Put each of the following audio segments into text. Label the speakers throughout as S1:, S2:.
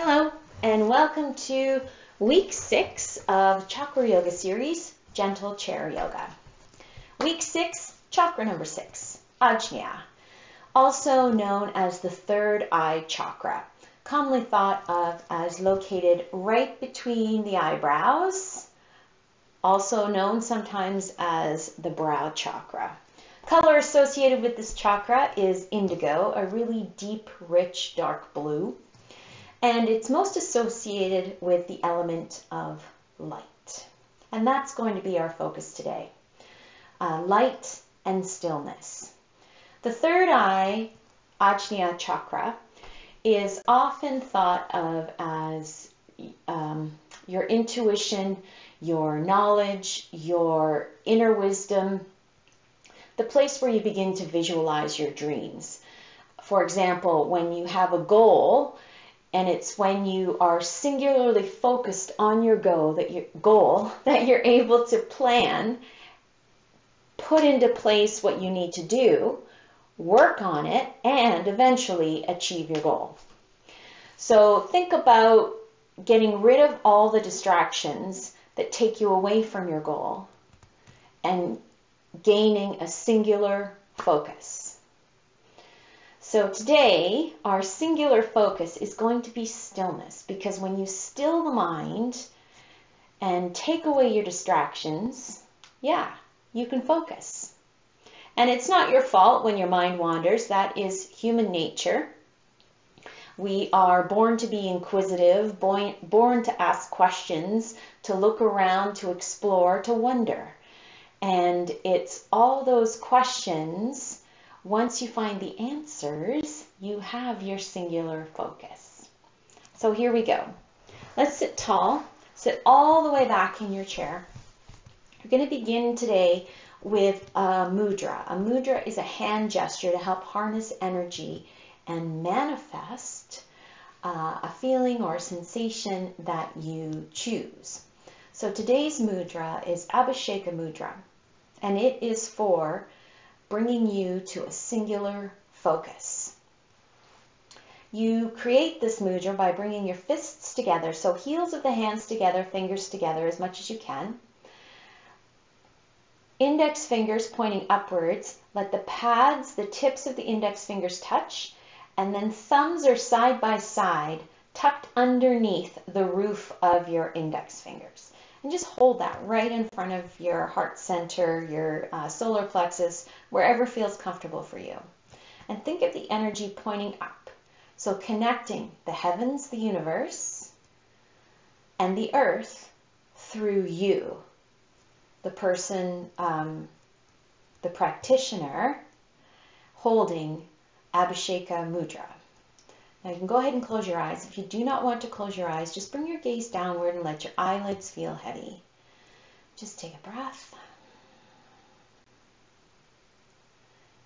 S1: Hello and welcome to week 6 of Chakra Yoga series, Gentle Chair Yoga. Week 6, chakra number 6, Ajna, also known as the third eye chakra, commonly thought of as located right between the eyebrows, also known sometimes as the brow chakra. Color associated with this chakra is indigo, a really deep, rich, dark blue. And it's most associated with the element of light. And that's going to be our focus today. Light and stillness. The third eye, Ajna chakra, is often thought of as your intuition, your knowledge, your inner wisdom, the place where you begin to visualize your dreams. For example, when you have a goal, and it's when you are singularly focused on your goal that you're able to plan, put into place what you need to do, work on it, and eventually achieve your goal. So think about getting rid of all the distractions that take you away from your goal and gaining a singular focus. So today, our singular focus is going to be stillness, because when you still the mind and take away your distractions, you can focus. And it's not your fault when your mind wanders. That is human nature. We are born to be inquisitive, born to ask questions, to look around, to explore, to wonder. And it's all those questions. Once you find the answers, you have your singular focus. So here we go. Let's sit tall. Sit all the way back in your chair. We're going to begin today with a mudra. A mudra is a hand gesture to help harness energy and manifest a feeling or a sensation that you choose. So today's mudra is Abhisheka mudra, and it is for bringing you to a singular focus. You create this mudra by bringing your fists together, so heels of the hands together, fingers together as much as you can. Index fingers pointing upwards, let the pads, the tips of the index fingers touch, and then thumbs are side by side, tucked underneath the roof of your index fingers. And just hold that right in front of your heart center, your solar plexus, wherever feels comfortable for you. And think of the energy pointing up. So connecting the heavens, the universe, and the earth through you, the person, the practitioner, holding Abhisheka mudra. Now you can go ahead and close your eyes. If you do not want to close your eyes, just bring your gaze downward and let your eyelids feel heavy. Just take a breath.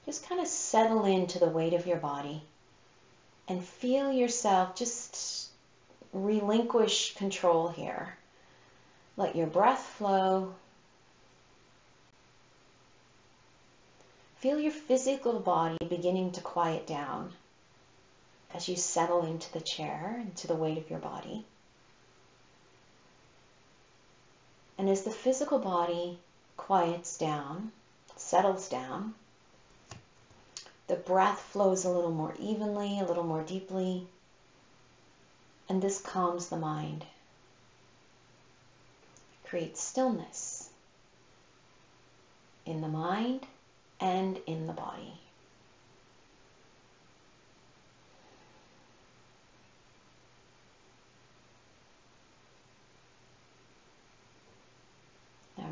S1: Just kind of settle into the weight of your body and feel yourself just relinquish control here. Let your breath flow. Feel your physical body beginning to quiet down as you settle into the chair, into the weight of your body. And as the physical body quiets down, settles down, the breath flows a little more evenly, a little more deeply, and this calms the mind. Creates stillness in the mind and in the body.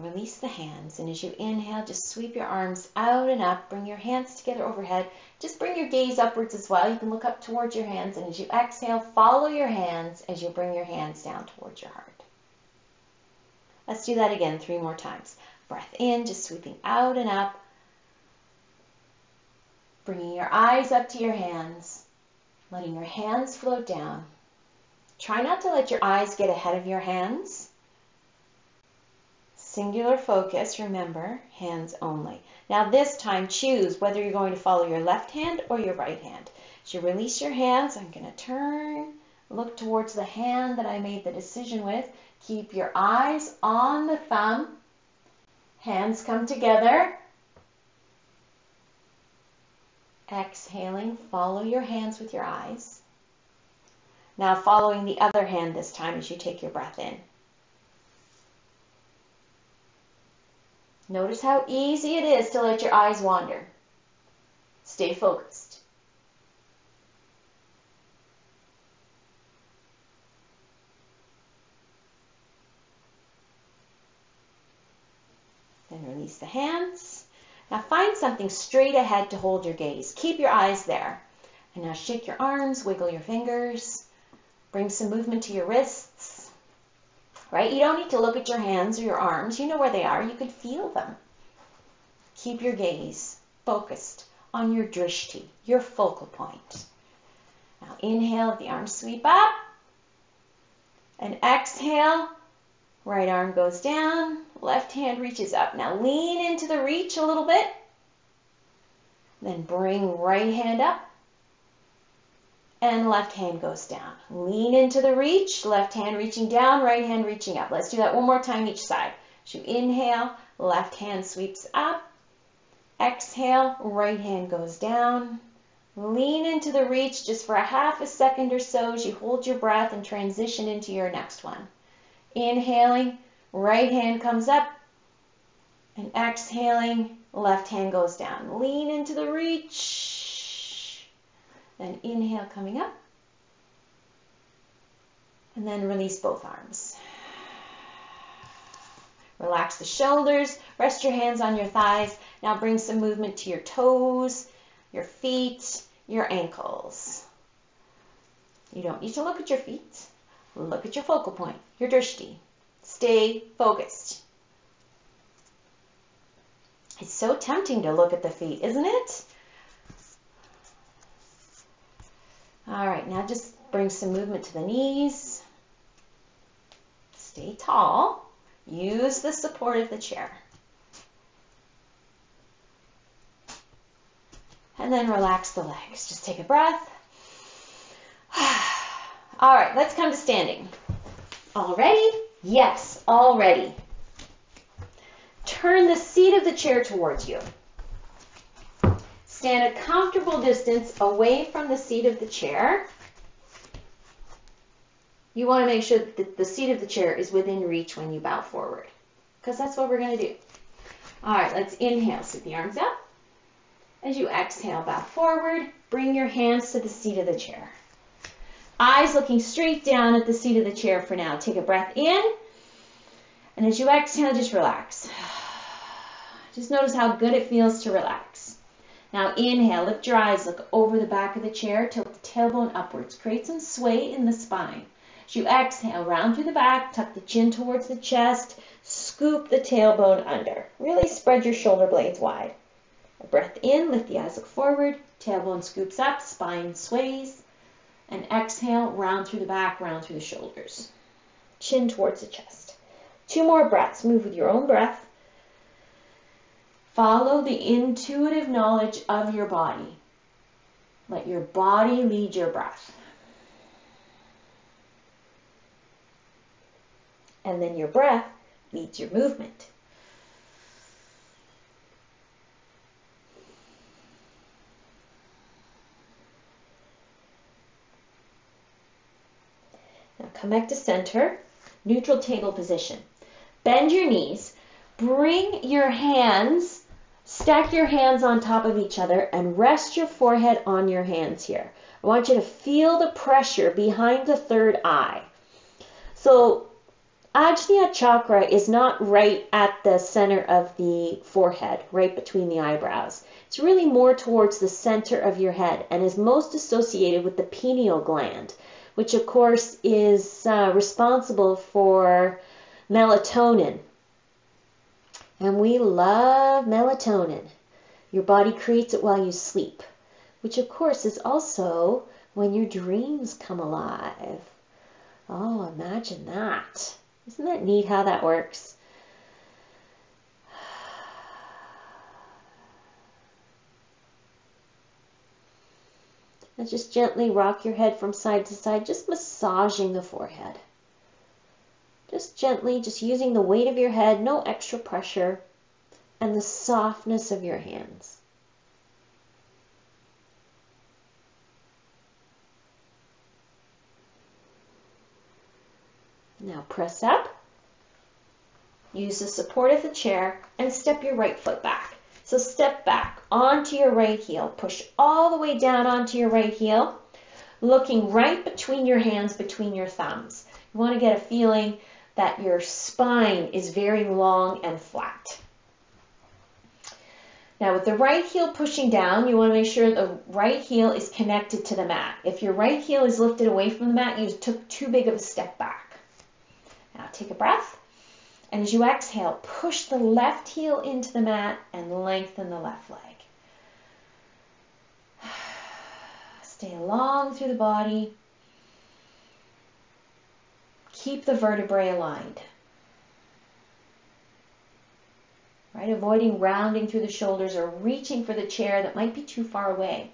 S1: Release the hands, and as you inhale, just sweep your arms out and up. Bring your hands together overhead. Just bring your gaze upwards as well. You can look up towards your hands, and as you exhale, follow your hands as you bring your hands down towards your heart. Let's do that again 3 more times. Breath in, just sweeping out and up. Bringing your eyes up to your hands, letting your hands float down. Try not to let your eyes get ahead of your hands. Singular focus, remember, hands only. Now this time choose whether you're going to follow your left hand or your right hand. As you release your hands, I'm going to turn Look towards the hand that I made the decision with. Keep your eyes on the thumb. Hands come together. Exhaling, follow your hands with your eyes. Now following the other hand this time as you take your breath in. Notice how easy it is to let your eyes wander. Stay focused. Then release the hands. Now find something straight ahead to hold your gaze. Keep your eyes there. And now shake your arms, wiggle your fingers, bring some movement to your wrists. Right? You don't need to look at your hands or your arms. You know where they are. You can feel them. Keep your gaze focused on your drishti, your focal point. Now inhale, let the arms sweep up. And exhale, right arm goes down, left hand reaches up. Now lean into the reach a little bit. Then bring right hand up. And left hand goes down. Lean into the reach, left hand reaching down, right hand reaching up. Let's do that one more time each side. As you inhale, left hand sweeps up. Exhale, right hand goes down. Lean into the reach just for a half a second or so as you hold your breath and transition into your next one. Inhaling, right hand comes up. And exhaling, left hand goes down. Lean into the reach. Then inhale coming up. And then release both arms. Relax the shoulders. Rest your hands on your thighs. Now bring some movement to your toes, your feet, your ankles. You don't need to look at your feet. Look at your focal point, your drishti. Stay focused. It's so tempting to look at the feet, isn't it? All right, now just bring some movement to the knees. Stay tall. Use the support of the chair. And then relax the legs. Just take a breath. All right, let's come to standing. All ready? Yes, all ready. Turn the seat of the chair towards you. Stand a comfortable distance away from the seat of the chair. You want to make sure that the seat of the chair is within reach when you bow forward, because that's what we're going to do. All right, let's inhale, sit the arms up. As you exhale, bow forward, bring your hands to the seat of the chair. Eyes looking straight down at the seat of the chair for now. Take a breath in, and as you exhale, just relax. Just notice how good it feels to relax. Now inhale, lift your eyes, look over the back of the chair, tilt the tailbone upwards, create some sway in the spine. As you exhale, round through the back, tuck the chin towards the chest, scoop the tailbone under. Really spread your shoulder blades wide. A breath in, lift the eyes, look forward, tailbone scoops up, spine sways. And exhale, round through the back, round through the shoulders. Chin towards the chest. 2 more breaths. Move with your own breath. Follow the intuitive knowledge of your body. Let your body lead your breath. And then your breath leads your movement. Now come back to center, neutral table position. Bend your knees, bring your hands, stack your hands on top of each other and rest your forehead on your hands here. I want you to feel the pressure behind the third eye. So Ajna chakra is not right at the center of the forehead, right between the eyebrows. It's really more towards the center of your head and is most associated with the pineal gland, which of course is responsible for melatonin. And we love melatonin. Your body creates it while you sleep, which of course is also when your dreams come alive. Oh, imagine that. Isn't that neat how that works? And just gently rock your head from side to side, just massaging the forehead. Just gently, just using the weight of your head, no extra pressure, and the softness of your hands. Now press up. Use the support of the chair and step your right foot back. So step back onto your right heel. Push all the way down onto your right heel, looking right between your hands, between your thumbs. You want to get a feeling that your spine is very long and flat. Now with the right heel pushing down, you want to make sure the right heel is connected to the mat. If your right heel is lifted away from the mat, you took too big of a step back. Now take a breath. And as you exhale, push the left heel into the mat and lengthen the left leg. Stay long through the body. Keep the vertebrae aligned. Right? Avoiding rounding through the shoulders or reaching for the chair that might be too far away.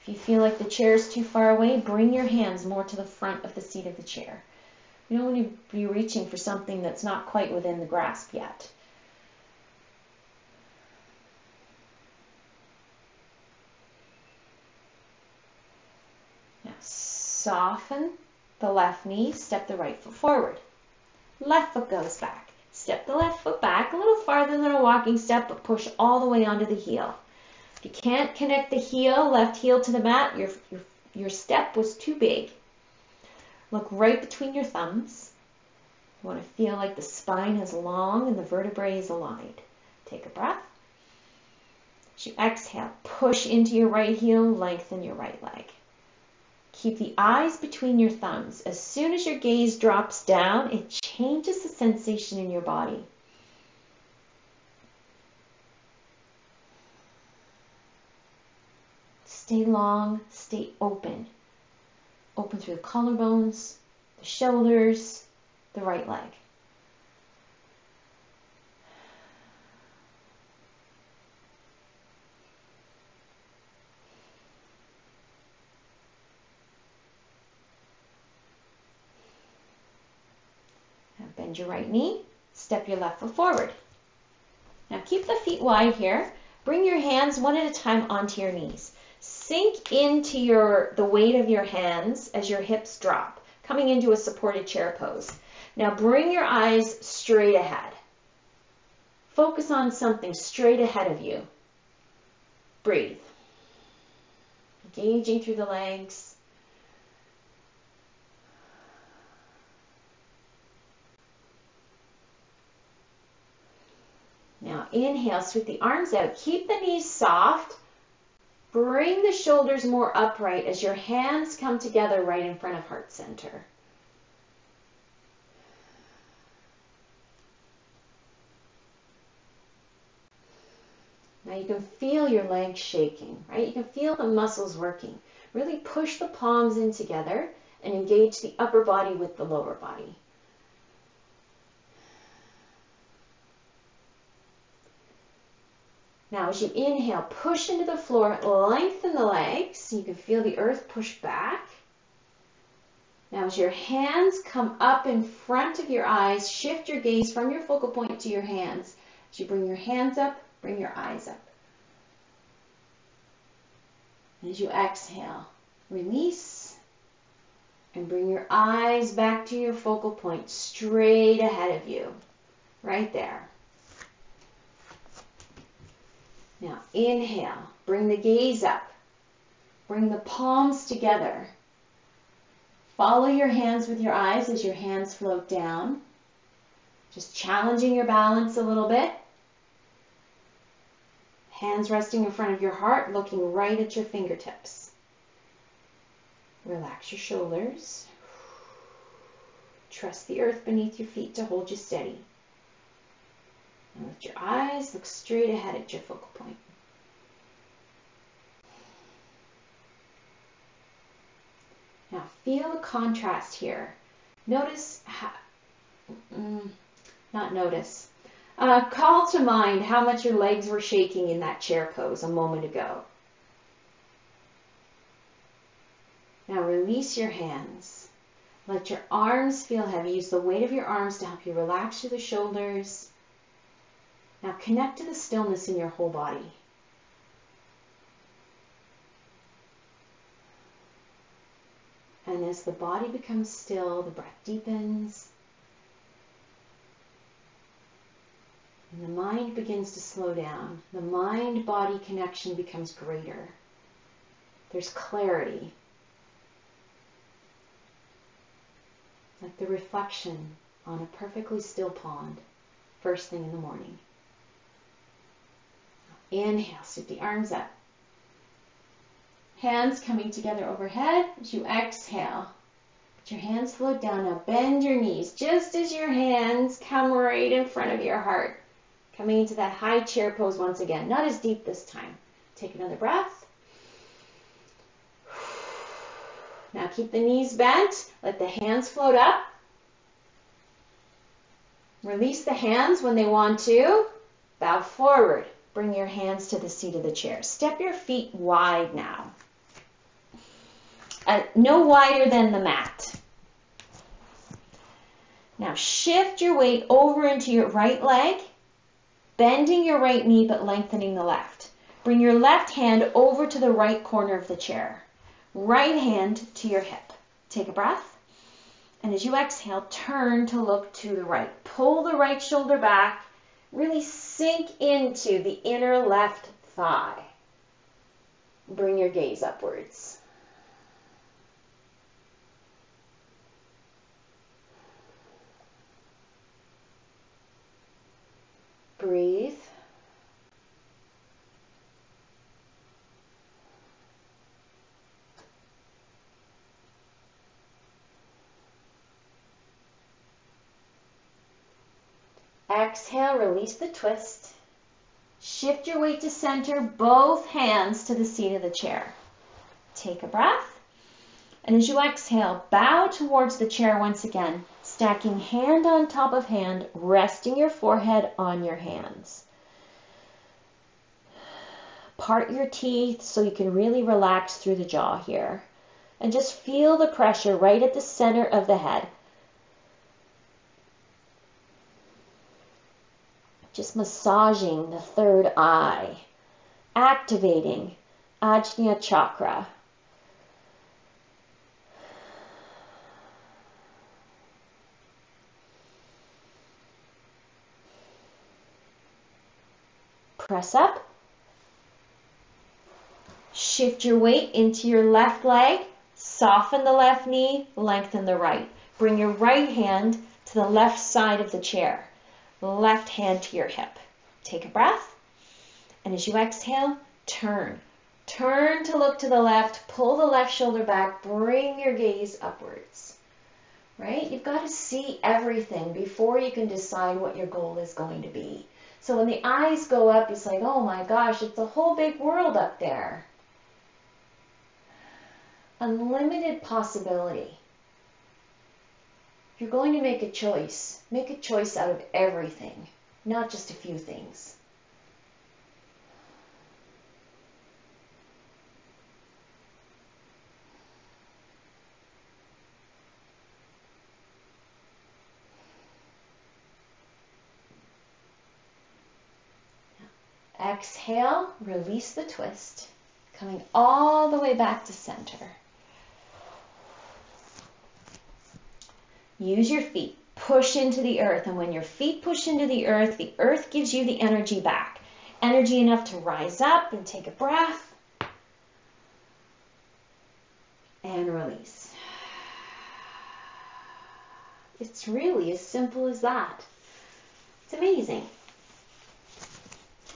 S1: If you feel like the chair is too far away, bring your hands more to the front of the seat of the chair. You don't want to be reaching for something that's not quite within the grasp yet. Now soften the left knee, step the right foot forward. Left foot goes back. Step the left foot back a little farther than a walking step, but push all the way onto the heel. If you can't connect the heel, left heel to the mat, your step was too big. Look right between your thumbs. You want to feel like the spine is long and the vertebrae is aligned. Take a breath. As you exhale, push into your right heel, lengthen your right leg. Keep the eyes between your thumbs. As soon as your gaze drops down, it changes the sensation in your body. Stay long, stay open. Open through the collarbones, the shoulders, the right leg. Now bend your right knee, step your left foot forward. Now keep the feet wide here. Bring your hands one at a time onto your knees. Sink into the weight of your hands as your hips drop, coming into a supported chair pose. Now bring your eyes straight ahead. Focus on something straight ahead of you. Breathe. Engaging through the legs. Now inhale, sweep the arms out. Keep the knees soft. Bring the shoulders more upright as your hands come together right in front of heart center. Now you can feel your legs shaking, right? You can feel the muscles working. Really push the palms in together and engage the upper body with the lower body. Now as you inhale, push into the floor, lengthen the legs. You can feel the earth push back. Now as your hands come up in front of your eyes, shift your gaze from your focal point to your hands. As you bring your hands up, bring your eyes up. And as you exhale, release and bring your eyes back to your focal point, straight ahead of you, right there. Now inhale, bring the gaze up, bring the palms together. Follow your hands with your eyes as your hands float down. Just challenging your balance a little bit. Hands resting in front of your heart, looking right at your fingertips. Relax your shoulders. Trust the earth beneath your feet to hold you steady. And lift your eyes, look straight ahead at your focal point. Now feel the contrast here. Notice, Call to mind how much your legs were shaking in that chair pose a moment ago. Now release your hands. Let your arms feel heavy. Use the weight of your arms to help you relax through the shoulders. Now connect to the stillness in your whole body. And as the body becomes still, the breath deepens. And the mind begins to slow down. The mind-body connection becomes greater. There's clarity. Like the reflection on a perfectly still pond, first thing in the morning. Inhale, scoop the arms up. Hands coming together overhead. As you exhale, let your hands float down. Now bend your knees just as your hands come right in front of your heart. Coming into that high chair pose once again. Not as deep this time. Take another breath. Now keep the knees bent. Let the hands float up. Release the hands when they want to. Bow forward. Bring your hands to the seat of the chair. Step your feet wide now. No wider than the mat. Now shift your weight over into your right leg, bending your right knee but lengthening the left. Bring your left hand over to the right corner of the chair. Right hand to your hip. Take a breath. And as you exhale, turn to look to the right. Pull the right shoulder back. Really sink into the inner left thigh. Bring your gaze upwards. Breathe. Exhale, release the twist. Shift your weight to center, both hands to the seat of the chair. Take a breath. And as you exhale, bow towards the chair once again, stacking hand on top of hand, resting your forehead on your hands. Part your teeth so you can really relax through the jaw here. And just feel the pressure right at the center of the head. Just massaging the third eye, activating Ajna chakra. Press up. Shift your weight into your left leg. Soften the left knee, lengthen the right. Bring your right hand to the left side of the chair. Left hand to your hip. Take a breath. And as you exhale, turn. Turn to look to the left. Pull the left shoulder back. Bring your gaze upwards. Right? You've got to see everything before you can decide what your goal is going to be. So when the eyes go up, it's like, oh my gosh, it's a whole big world up there. Unlimited possibility. If you're going to make a choice out of everything, not just a few things. Exhale, release the twist, coming all the way back to center. Use your feet, push into the earth, and when your feet push into the earth gives you the energy back. Energy enough to rise up and take a breath. And release. It's really as simple as that. It's amazing.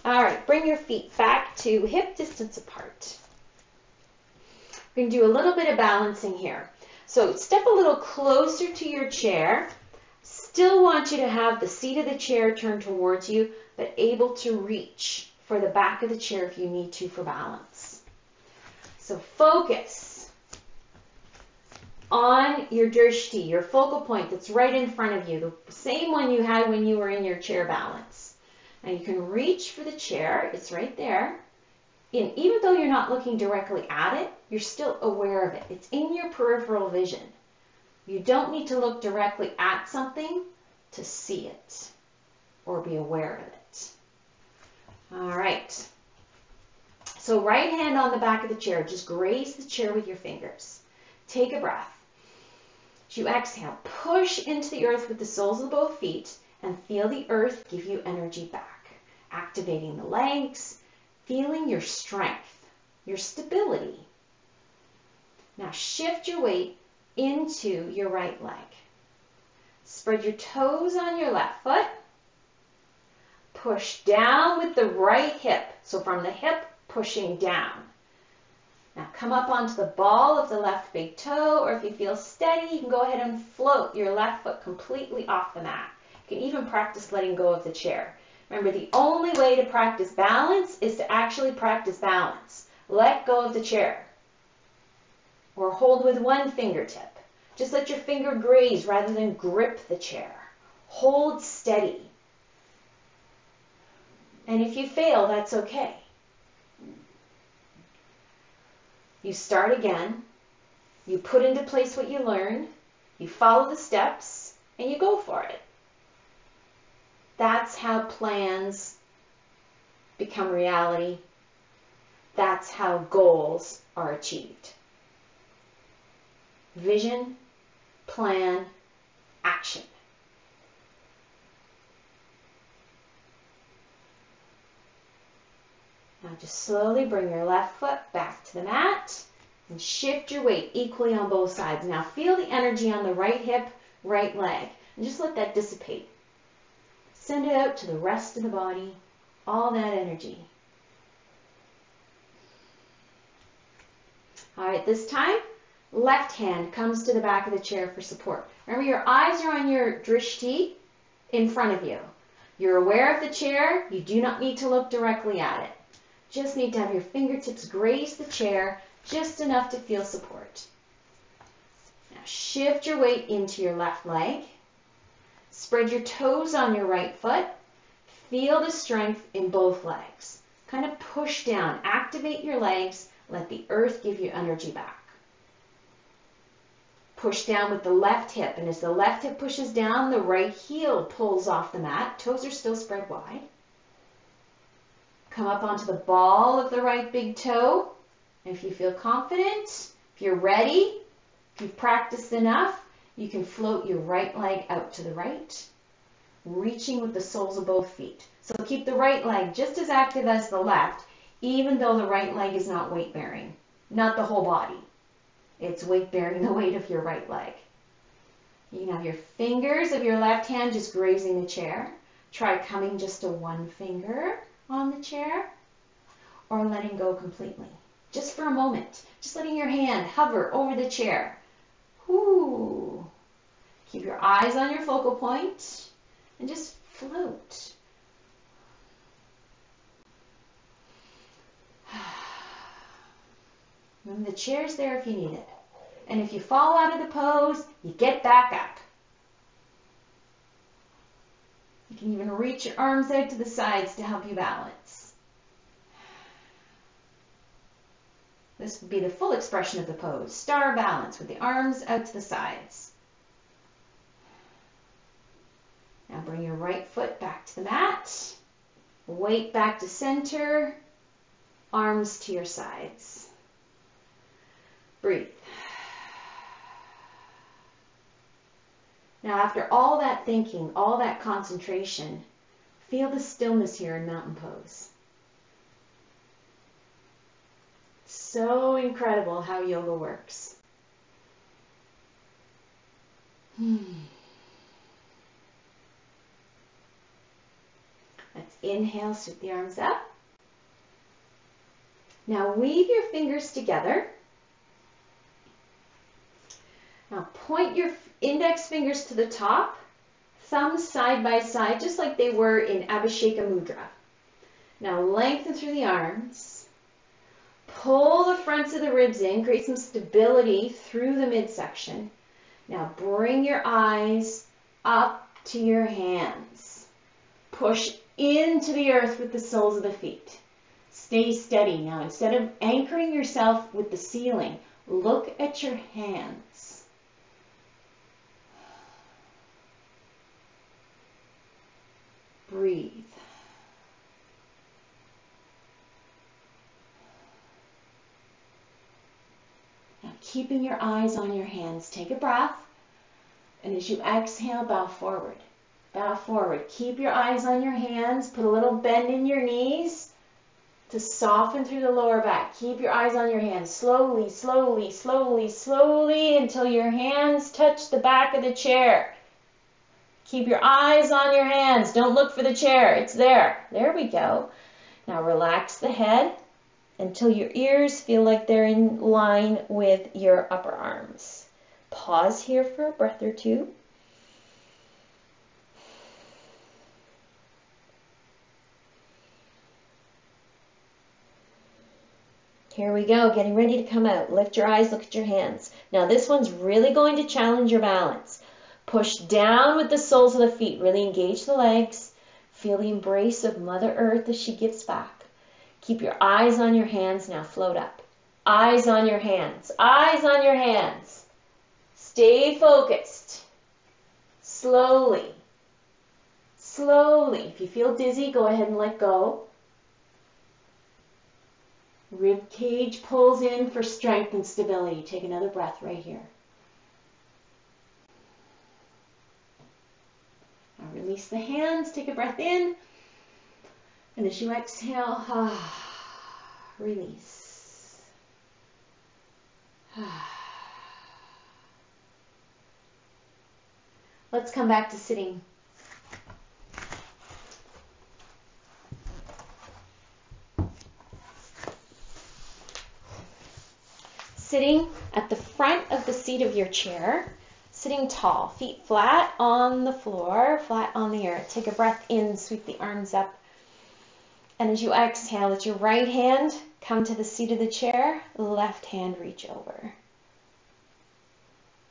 S1: All right, bring your feet back to hip distance apart. We're going to do a little bit of balancing here. So step a little closer to your chair. Still want you to have the seat of the chair turned towards you, but able to reach for the back of the chair if you need to for balance. So focus on your drishti, your focal point that's right in front of you, the same one you had when you were in your chair balance. Now you can reach for the chair. It's right there. And even though you're not looking directly at it, you're still aware of it. It's in your peripheral vision. You don't need to look directly at something to see it or be aware of it. All right. So right hand on the back of the chair. Just graze the chair with your fingers. Take a breath. As you exhale, push into the earth with the soles of both feet and feel the earth give you energy back. Activating the legs, feeling your strength, your stability. Now shift your weight into your right leg. Spread your toes on your left foot. Push down with the right hip. So from the hip, pushing down. Now come up onto the ball of the left big toe, or if you feel steady, you can go ahead and float your left foot completely off the mat. You can even practice letting go of the chair. Remember, the only way to practice balance is to actually practice balance. Let go of the chair. Or hold with one fingertip. Just let your finger graze rather than grip the chair. Hold steady. And if you fail, that's okay. You start again. You put into place what you learned. You follow the steps, and you go for it. That's how plans become reality. That's how goals are achieved. Vision, plan, action. Now just slowly bring your left foot back to the mat and shift your weight equally on both sides. Now feel the energy on the right hip, right leg, and just let that dissipate. Send it out to the rest of the body, all that energy. All right, this time, left hand comes to the back of the chair for support. Remember, your eyes are on your drishti in front of you. You're aware of the chair. You do not need to look directly at it. Just need to have your fingertips graze the chair just enough to feel support. Now shift your weight into your left leg. Spread your toes on your right foot. Feel the strength in both legs. Kind of push down. Activate your legs. Let the earth give you energy back. Push down with the left hip. And as the left hip pushes down, the right heel pulls off the mat. Toes are still spread wide. Come up onto the ball of the right big toe. And if you feel confident, if you're ready, if you've practiced enough, you can float your right leg out to the right, reaching with the soles of both feet. So keep the right leg just as active as the left, even though the right leg is not weight bearing. Not the whole body. It's weight bearing the weight of your right leg. You can have your fingers of your left hand just grazing the chair. Try coming just to one finger on the chair, or letting go completely. Just for a moment. Just letting your hand hover over the chair. Ooh. Keep your eyes on your focal point and just float. Remember, the chair's there if you need it. And if you fall out of the pose, you get back up. You can even reach your arms out to the sides to help you balance. This would be the full expression of the pose. Star balance with the arms out to the sides. Now bring your right foot back to the mat. Weight back to center. Arms to your sides. Breathe. Now after all that thinking, all that concentration, feel the stillness here in mountain pose. So incredible how yoga works. Let's inhale, sweep the arms up. Now weave your fingers together. Now point your index fingers to the top, thumbs side by side, just like they were in Abhisheka Mudra. Now lengthen through the arms. Pull the fronts of the ribs in, create some stability through the midsection. Now bring your eyes up to your hands. Push
S2: into the earth with the soles of the feet. Stay steady. Now, instead of anchoring yourself with the ceiling, look at your hands. Breathe. Now, keeping your eyes on your hands, take a breath. And as you exhale, bow forward. Bow forward. Keep your eyes on your hands. Put a little bend in your knees to soften through the lower back. Keep your eyes on your hands. Slowly, slowly, slowly, slowly until your hands touch the back of the chair. Keep your eyes on your hands. Don't look for the chair. It's there. There we go. Now relax the head until your ears feel like they're in line with your upper arms. Pause here for a breath or two. Here we go, getting ready to come out. Lift your eyes, look at your hands. Now this one's really going to challenge your balance. Push down with the soles of the feet. Really engage the legs. Feel the embrace of Mother Earth as she gives back. Keep your eyes on your hands. Now float up. Eyes on your hands. Eyes on your hands. Stay focused. Slowly. Slowly. If you feel dizzy, go ahead and let go. Rib cage pulls in for strength and stability. Take another breath right here. Now release the hands. Take a breath in. And as you exhale, release. Let's come back to sitting. Sitting at the front of the seat of your chair, sitting tall, feet flat on the floor, flat on the earth. Take a breath in, sweep the arms up. And as you exhale, let your right hand come to the seat of the chair, left hand reach over.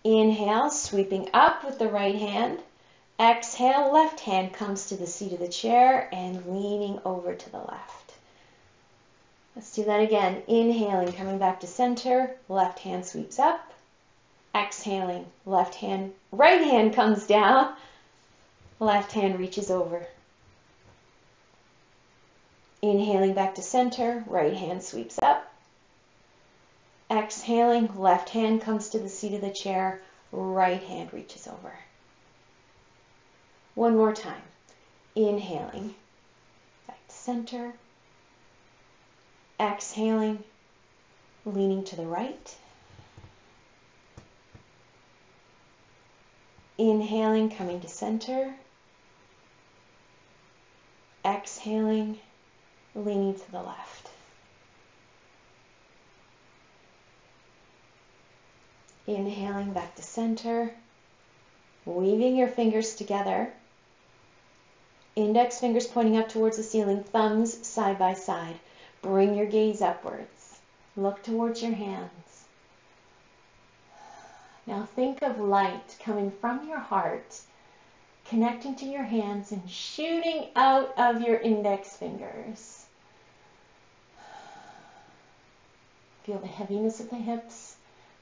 S2: Inhale, sweeping up with the right hand. Exhale, left hand comes to the seat of the chair and leaning over to the left. Let's do that again. Inhaling, coming back to center, left hand sweeps up. Exhaling, right hand comes down, left hand reaches over. Inhaling back to center, right hand sweeps up. Exhaling, left hand comes to the seat of the chair, right hand reaches over. One more time. Inhaling, back to center. Exhaling, leaning to the right. Inhaling, coming to center. Exhaling, leaning to the left. Inhaling back to center, weaving your fingers together. Index fingers pointing up towards the ceiling, thumbs side by side. Bring your gaze upwards. Look towards your hands. Now think of light coming from your heart, connecting to your hands and shooting out of your index fingers. Feel the heaviness of the hips.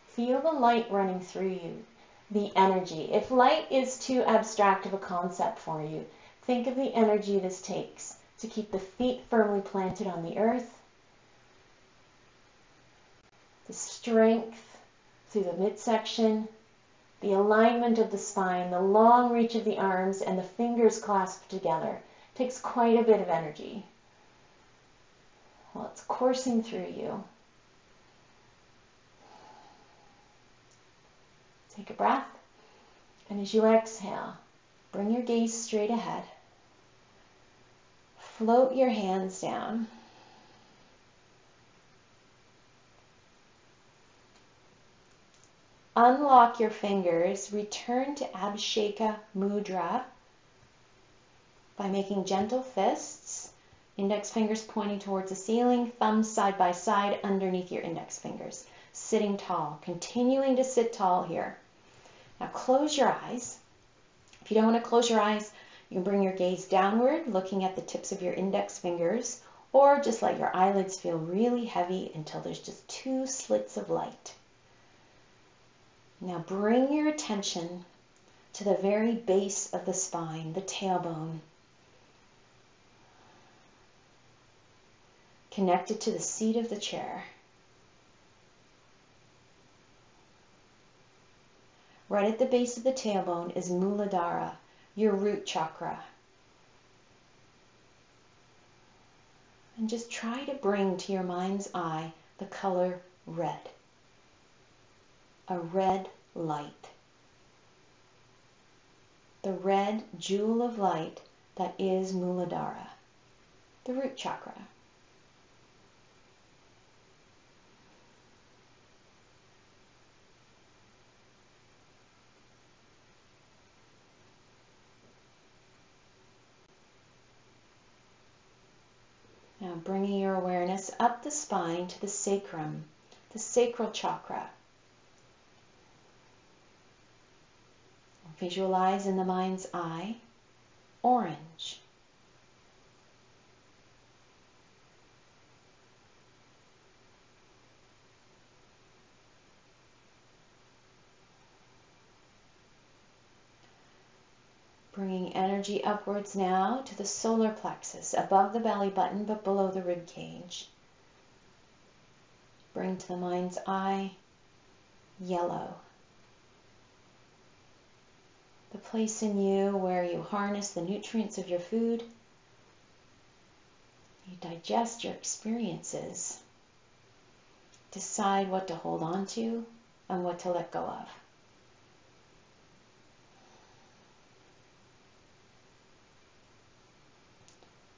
S2: Feel the light running through you, the energy. If light is too abstract of a concept for you, think of the energy this takes to keep the feet firmly planted on the earth, the strength through the midsection, the alignment of the spine, the long reach of the arms, and the fingers clasped together. It takes quite a bit of energy. Well, it's coursing through you. Take a breath, and as you exhale, bring your gaze straight ahead. Float your hands down. Unlock your fingers. Return to Abhisheka Mudra by making gentle fists. Index fingers pointing towards the ceiling, thumbs side by side underneath your index fingers. Sitting tall. Continuing to sit tall here. Now close your eyes. If you don't want to close your eyes,
S1: You can bring your gaze downward, looking at the tips of your index fingers, or just let your eyelids feel really heavy until there's just 2 slits of light. Now bring your attention to the very base of the spine, the tailbone, connected to the seat of the chair. Right at the base of the tailbone is Muladhara, your root chakra. And just try to bring to your mind's eye the color red. A red light. The red jewel of light that is Muladhara, the root chakra. Now bringing your awareness up the spine to the sacrum, the sacral chakra. Visualize in the mind's eye, orange. Bringing energy upwards now to the solar plexus, above the belly button but below the rib cage. Bring to the mind's eye, yellow. The place in you where you harness the nutrients of your food. You digest your experiences. Decide what to hold on to and what to let go of.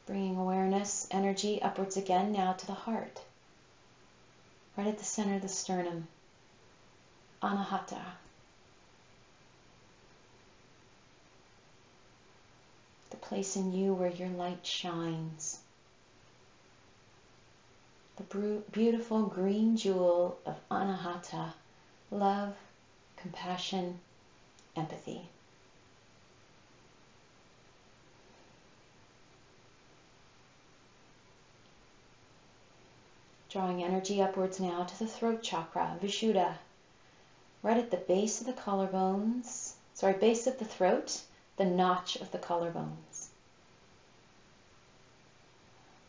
S1: Bringing awareness, energy upwards again now to the heart. Right at the center of the sternum. Anahata. The place in you where your light shines. The beautiful green jewel of Anahata. Love, compassion, empathy. Drawing energy upwards now to the throat chakra, Vishuddha, right at the base of the collarbones, base of the throat, the notch of the collarbones.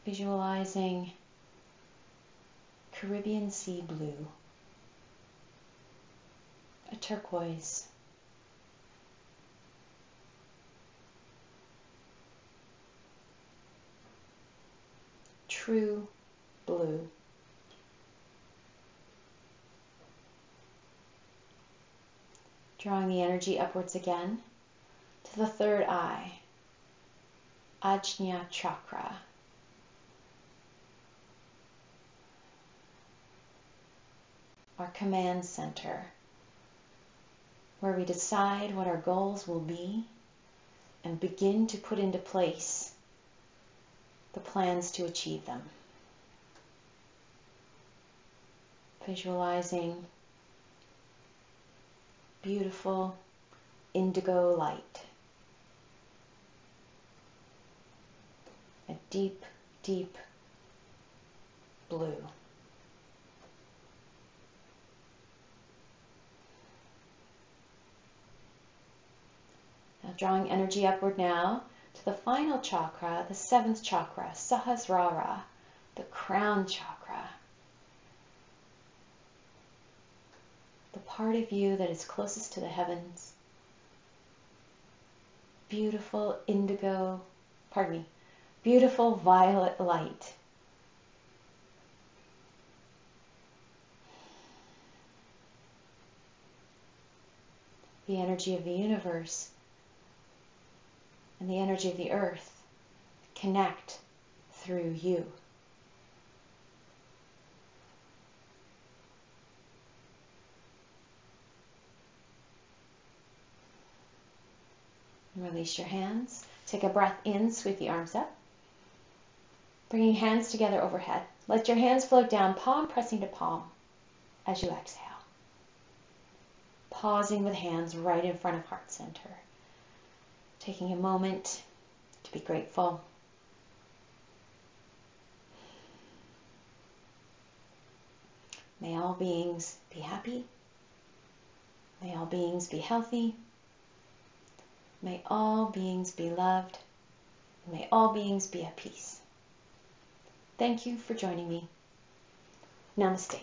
S1: Visualizing Caribbean sea blue, a turquoise, true blue. Drawing the energy upwards again to the third eye, Ajna chakra. Our command center, where we decide what our goals will be and begin to put into place the plans to achieve them. Visualizing beautiful indigo light. A deep, deep blue. Now drawing energy upward now to the final chakra, the 7th chakra, Sahasrara, the crown chakra. The part of you that is closest to the heavens. Beautiful beautiful violet light. The energy of the universe and the energy of the earth connect through you. Release your hands. Take a breath in, sweep the arms up. Bringing hands together overhead. Let your hands float down, palm pressing to palm as you exhale. Pausing with hands right in front of heart center. Taking a moment to be grateful. May all beings be happy. May all beings be healthy. May all beings be loved. May all beings be at peace. Thank you for joining me. Namaste.